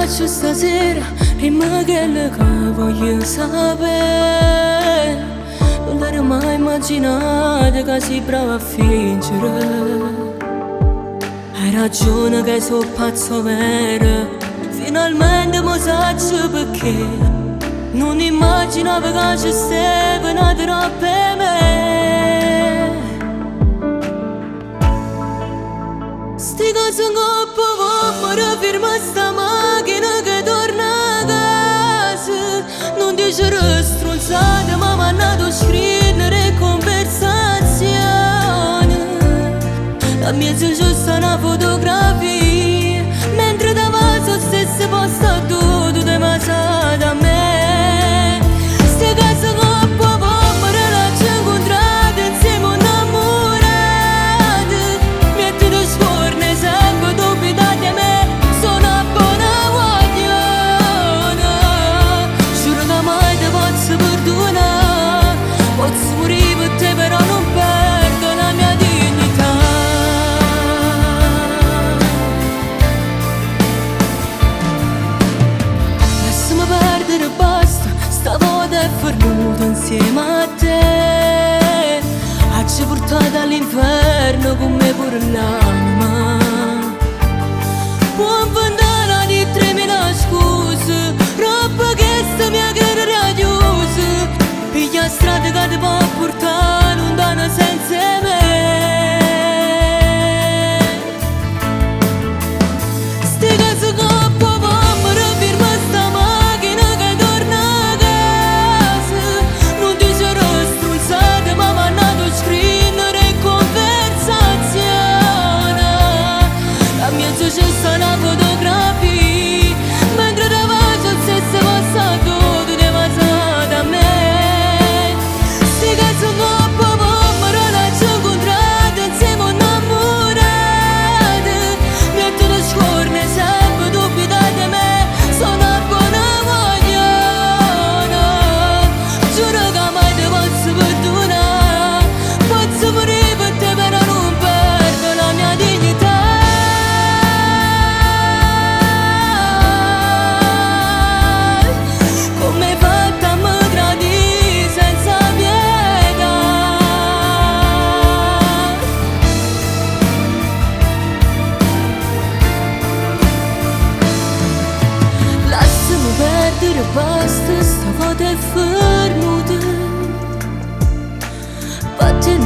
faccio stasera, prima che le voglio sapere. Non l'avrei mai immaginato che sei brava a fingere. Hai ragione che sono pazzo vero, finalmente mi saggio perché non immaginavo che ci stava una per me. Sti cose in coppa mi firma sta macchina che torna a casa. Non dice stronzate ma mi hanno dato a scrivere conversazione. La mia giusta una fotografia, mentre da vaso stesse posta tutto te ma sa da me. Ste cose coppa mi relaccio incontrate insieme innamorate. Mettete sforne sempre dubitate a me, sono una buona guagliona. Giuro che mai te posso perdonare, posso morire per te però non perdo la mia dignità. Lasciami perdere basta, stavolta è fornuto insieme a te. Ci portato all'inferno con me pure l'anima. Può inventare di 3000 scuse, roba che sta mia cara radiosa. Piglia strada che ti può portare lontano senza me. Sti cose coppa mi firma sta macchina che torna a casa. Non dicerò stronzate ma mi hanno dato a scrivere conversazione. La mia c'è una fotografia, mentre da faccio stesse passato tu te passate a me. Sti cazzo coppa mi relaccio incontrate insieme innamorate. Mettete scorne sempre dubitate a me, sono una buona guagliona. Giuro che mai te posso perdonare, posso morire per te però non perdo la mia dignità. Come hai fatto a me tradire senza pietà? Lasciami perdere basta, sta foto è fermuta. Vattene